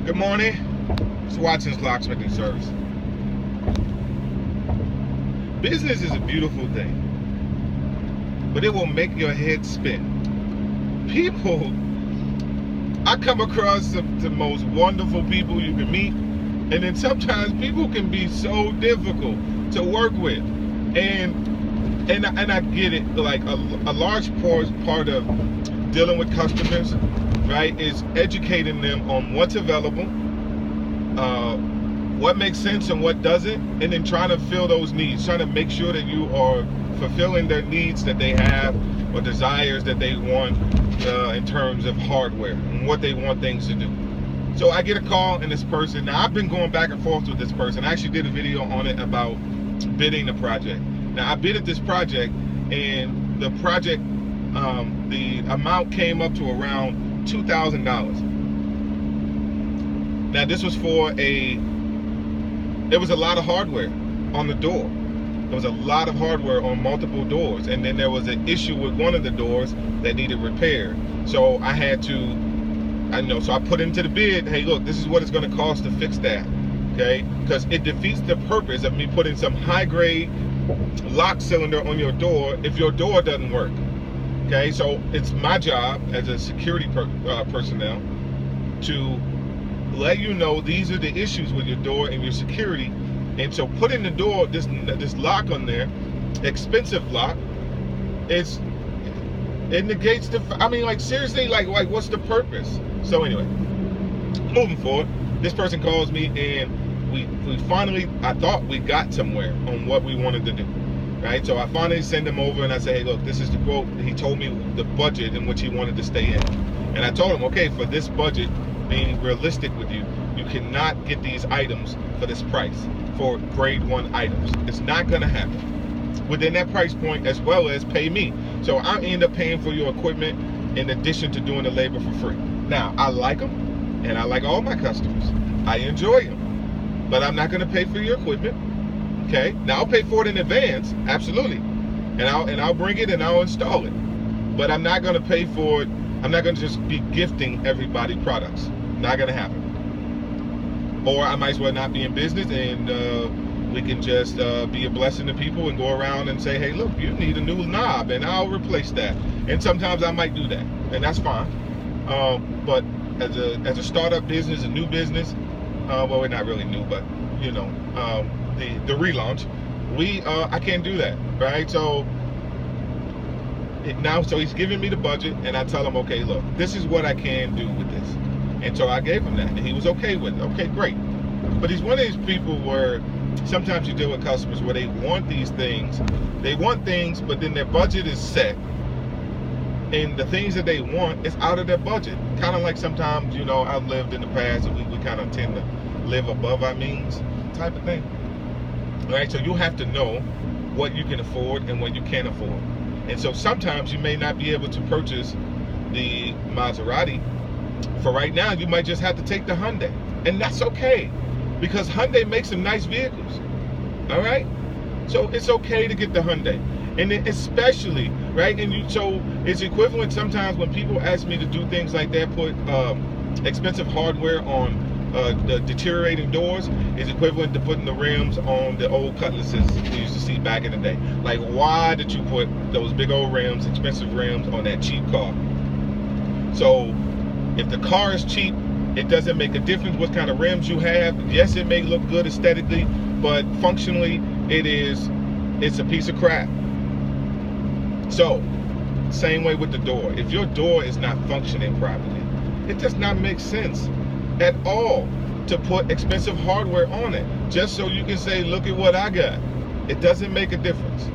Good morning. It's Watson's Locksmith and Service. Business is a beautiful thing, but it will make your head spin. People, I come across the most wonderful people you can meet, and then sometimes people can be so difficult to work with. And I get it. Like a large part of dealing with customers, right, is educating them on what's available, what makes sense and what doesn't, and then trying to fill those needs, trying to make sure that you are fulfilling their needs that they have or desires that they want in terms of hardware and what they want things to do. So I get a call, and this person, now I've been going back and forth with this person. I actually did a video on it about bidding the project. Now I bidded this project, and the project, the amount came up to around $2,000. Now this was for there was a lot of hardware on the door. There was a lot of hardware on multiple doors, and then there was an issue with one of the doors that needed repair. So I had to, so I put into the bid, hey look, this is what it's going to cost to fix that, okay? Because it defeats the purpose of me putting some high grade lock cylinder on your door if your door doesn't work. Okay, so it's my job as a security personnel to let you know these are the issues with your door and your security. And so putting the door, this lock on there, expensive lock, it negates the, like seriously, like what's the purpose? So anyway, moving forward, this person calls me, and we finally, I thought we got somewhere on what we wanted to do. Right, so I finally send him over, and I say, hey look, this is the quote. He told me the budget in which he wanted to stay in, and I told him, okay, for this budget, being realistic with you, you cannot get these items for this price, for grade 1 items. It's not going to happen within that price point, as well as pay me. So I end up paying for your equipment in addition to doing the labor for free. Now I like them, and I like all my customers. I enjoy them, but I'm not going to pay for your equipment. Okay, now I'll pay for it in advance, absolutely, and I'll bring it and I'll install it. But I'm not going to pay for it. I'm not going to just be gifting everybody products. Not going to happen. Or I might as well not be in business, and we can just be a blessing to people and go around and say, hey, look, you need a new knob, and I'll replace that. And sometimes I might do that, and that's fine. But as a startup business, a new business, well, we're not really new, but you know. The relaunch, I can't do that, right? So he's giving me the budget, and I tell him, okay, look, this is what I can do with this. And so I gave him that, and he was okay with it. Okay, great. But he's one of these people where sometimes you deal with customers where they want these things. They want things, but then their budget is set, and the things that they want is out of their budget. Kind of like sometimes, I've lived in the past, and we kind of tend to live above our means type of thing. Right, so you have to know what you can afford and what you can't afford. And so sometimes you may not be able to purchase the Maserati. For right now, you might just have to take the Hyundai. And that's okay, because Hyundai makes some nice vehicles. All right? So it's okay to get the Hyundai. And then especially, right, so it's equivalent sometimes when people ask me to do things like that, put expensive hardware on the deteriorating doors, is equivalent to putting the rims on the old Cutlasses we used to see back in the day. Like, why did you put those big old rims, expensive rims, on that cheap car? So if the car is cheap, it doesn't make a difference what kind of rims you have. Yes, it may look good aesthetically, but functionally it's a piece of crap. So same way with the door. If your door is not functioning properly, it does not make sense at all to put expensive hardware on it just so you can say, look at what I got. It doesn't make a difference.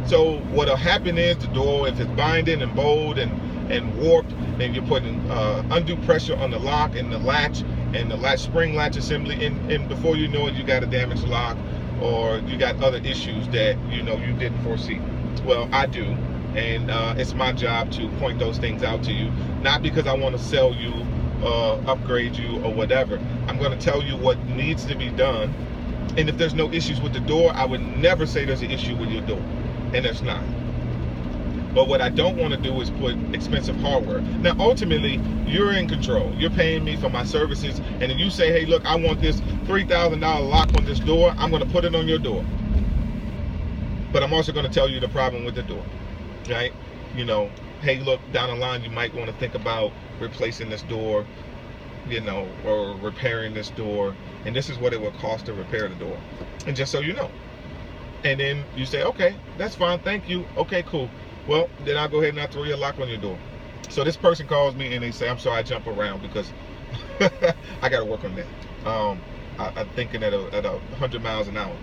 So what'll happen is the door, if it's binding and bowed and warped, then you're putting undue pressure on the lock and the latch spring latch assembly, and before you know it, you got a damaged lock, or you got other issues that you didn't foresee. Well, I do, and it's my job to point those things out to you, not because I want to sell you, upgrade you, or whatever. I'm going to tell you what needs to be done, and if there's no issues with the door, I would never say there's an issue with your door, and there's not. But what I don't want to do is put expensive hardware. Now, ultimately, you're in control. You're paying me for my services, and then you say, hey, look, I want this $3,000 lock on this door. I'm going to put it on your door. But I'm also going to tell you the problem with the door, right? You know, hey, look, down the line, you might want to think about replacing this door, you know, or repairing this door. And this is what it would cost to repair the door. And just so you know. And then you say, okay, that's fine. Thank you. Okay, cool. Well, then I'll go ahead and I'll throw your lock on your door. So this person calls me and they say, I'm sorry, I jump around because I got to work on that. I'm thinking at 100 miles an hour.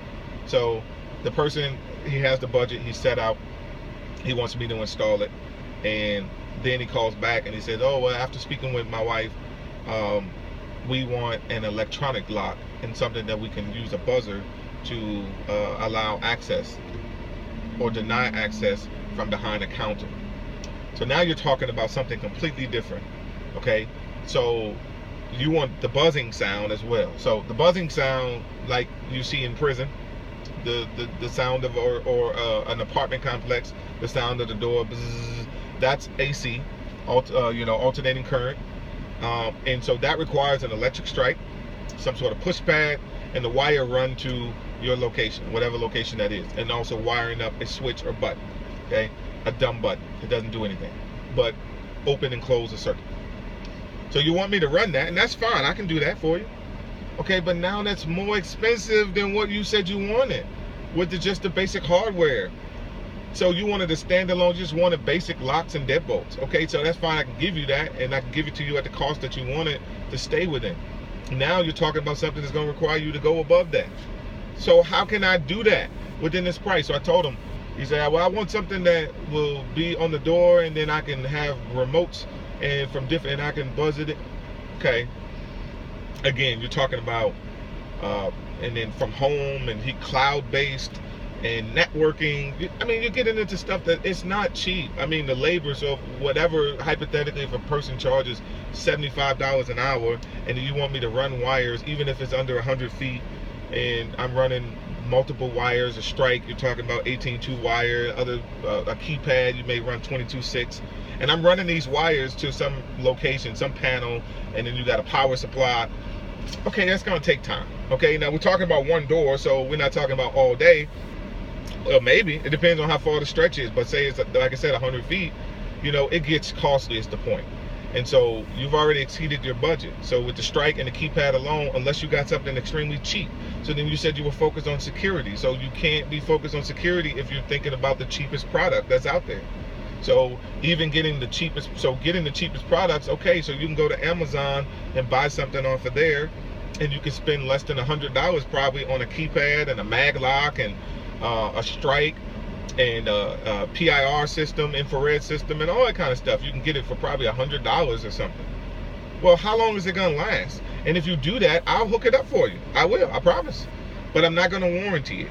So the person, he has the budget, he's set out, he wants me to install it. And then he calls back and he says, oh, well, after speaking with my wife, we want an electronic lock and something that we can use a buzzer to allow access or deny access from behind a counter. So now you're talking about something completely different, okay? So you want the buzzing sound as well. So the buzzing sound, like you see in prison, the sound of or an apartment complex, the sound of the door, bzzz, that's AC, alternating current, and so that requires an electric strike, some sort of push pad, and the wire run to your location, whatever location that is, and also wiring up a switch or button, okay? A dumb button. It doesn't do anything but open and close a circuit. So you want me to run that, and that's fine. I can do that for you. Okay, but now that's more expensive than what you said you wanted with just the basic hardware. So you wanted a standalone, just wanted basic locks and deadbolts. Okay, so that's fine. I can give you that, and I can give it to you at the cost that you wanted to stay within. Now you're talking about something that's going to require you to go above that. So how can I do that within this price? So I told him, he said, well, I want something that will be on the door, and then I can have remotes and from different, and I can buzz it. Okay. Again, you're talking about, and then from home, and he cloud-based and networking. I mean, you're getting into stuff that it's not cheap. I mean, the labor, so whatever, hypothetically, if a person charges $75 an hour, and you want me to run wires, even if it's under 100 feet, and I'm running multiple wires, a strike, you're talking about 18-2 wire, a keypad, you may run 22-6, and I'm running these wires to some location, some panel, and then you got a power supply. Okay, that's gonna take time. Okay, now we're talking about one door, so we're not talking about all day. Well, maybe, it depends on how far the stretch is, but say it's, like I said, 100 feet, you know, it gets costly is the point. And so you've already exceeded your budget. So with the strike and the keypad alone, unless you got something extremely cheap. So then you said you were focused on security. So you can't be focused on security if you're thinking about the cheapest product that's out there. So even getting the cheapest products, okay, so you can go to Amazon and buy something off of there, and you can spend less than $100 probably on a keypad and a mag lock and a strike and a PIR system, infrared system, and all that kind of stuff. You can get it for probably $100 or something. Well, how long is it gonna last? And if you do that, I'll hook it up for you. I will, I promise. But I'm not gonna warranty it.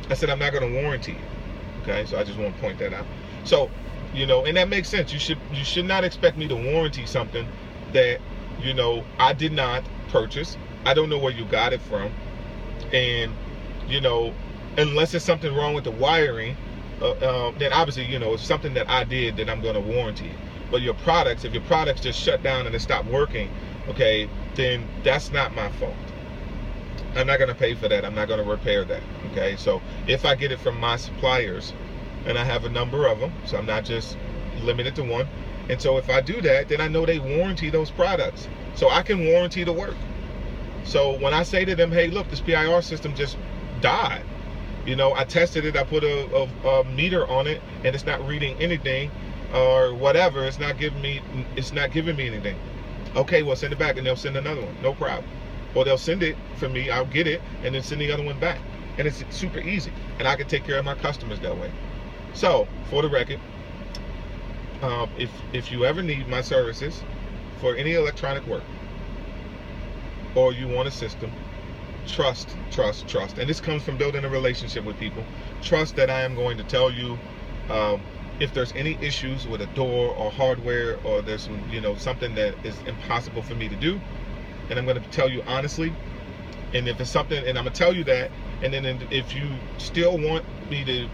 I said I'm not gonna warranty it. Okay, so I just want to point that out. So, you know, and that makes sense. You should not expect me to warranty something that, you know, I did not purchase. I don't know where you got it from. And, you know, unless there's something wrong with the wiring, then obviously, you know, it's something that I did that I'm going to warranty it. But your products, if your products just shut down and they stop working, okay, then that's not my fault. I'm not going to pay for that. I'm not going to repair that. Okay, so if I get it from my suppliers, and I have a number of them, so I'm not just limited to one, and so if I do that, then I know they warranty those products, so I can warranty the work. So when I say to them, hey, look, this PIR system just died, you know, I tested it, I put a meter on it, and it's not reading anything, or whatever, it's not giving me anything. Okay, well, send it back, and they'll send another one, no problem. Or they'll send it for me, I'll get it, and then send the other one back. And it's super easy. And I can take care of my customers that way. So, for the record, if you ever need my services for any electronic work, or you want a system, trust. And this comes from building a relationship with people. Trust that I am going to tell you if there's any issues with a door or hardware, or there's some, you know, something that is impossible for me to do. And I'm going to tell you honestly, and if it's something, and I'm going to tell you that, and then if you still want me to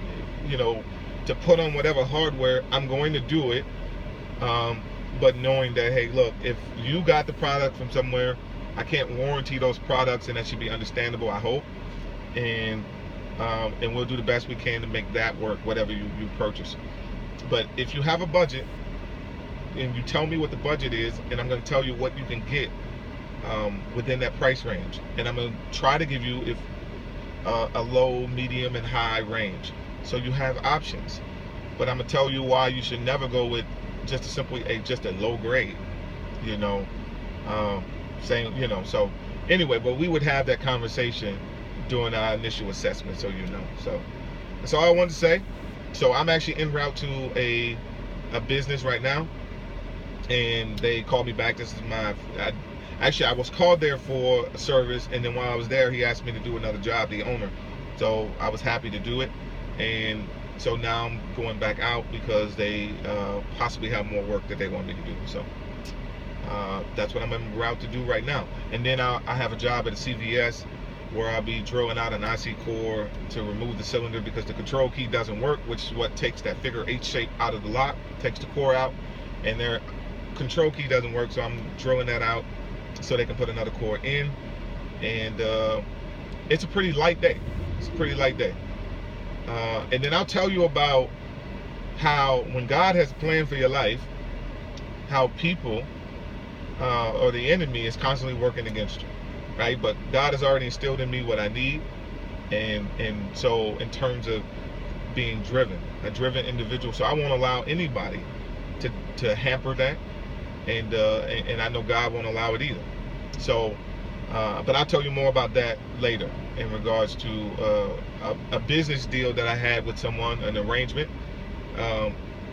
to put on whatever hardware, I'm going to do it. But knowing that, hey, look, if you got the product from somewhere, I can't warranty those products, and that should be understandable, I hope. And we'll do the best we can to make that work, whatever you purchase. But if you have a budget, and you tell me what the budget is, and I'm going to tell you what you can get within that price range. And I'm going to try to give you a low, medium, and high range, so you have options. But I'm going to tell you why you should never go with just a low grade, so anyway, but we would have that conversation during our initial assessment, so so that's all I wanted to say. So I'm actually en route to a business right now, and they called me back. This is I was called there for a service, and then while I was there, he asked me to do another job, the owner. So I was happy to do it, and so now I'm going back out because they possibly have more work that they want me to do. So that's what I'm en route to do right now. And then I have a job at a CVS where I'll be drilling out an IC core to remove the cylinder because the control key doesn't work, which is what takes that figure 8 shape out of the lock, takes the core out, and their control key doesn't work, so I'm drilling that out so they can put another core in. And it's a pretty light day. And then I'll tell you about how when God has a plan for your life, how people or the enemy is constantly working against you, right? But God has already instilled in me what I need, and so in terms of being a driven individual, so I won't allow anybody to hamper that, and I know God won't allow it either. So but I'll tell you more about that later in regards to a business deal that I had with someone, an arrangement,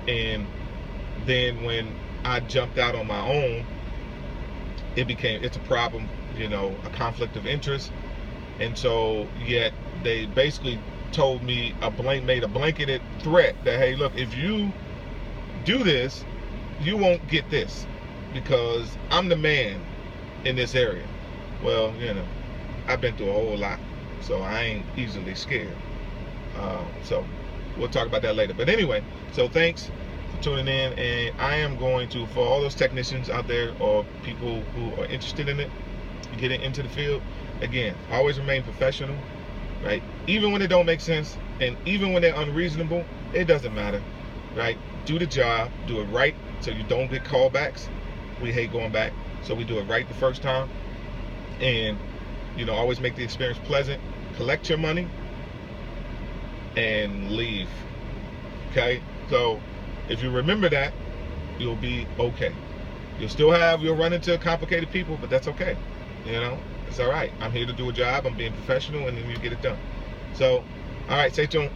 and then when I jumped out on my own, it's a problem, a conflict of interest. And so yet they basically told me made a blanketed threat that, hey, look, if you do this, you won't get this because I'm the man in this area. Well, I've been through a whole lot, so I ain't easily scared. So we'll talk about that later. But anyway, so thanks for tuning in, and I am going to, for all those technicians out there or people who are interested in it, getting into the field, again, always remain professional, right? Even when it don't make sense, and even when they're unreasonable, it doesn't matter, right? Do the job, do it right, so you don't get callbacks. We hate going back, so we do it right the first time. And always make the experience pleasant. Collect your money and leave. Okay, so if you remember that, you'll be okay. You'll run into complicated people, but that's okay. It's all right. I'm here to do a job. I'm being professional, and then you get it done. So all right, stay tuned.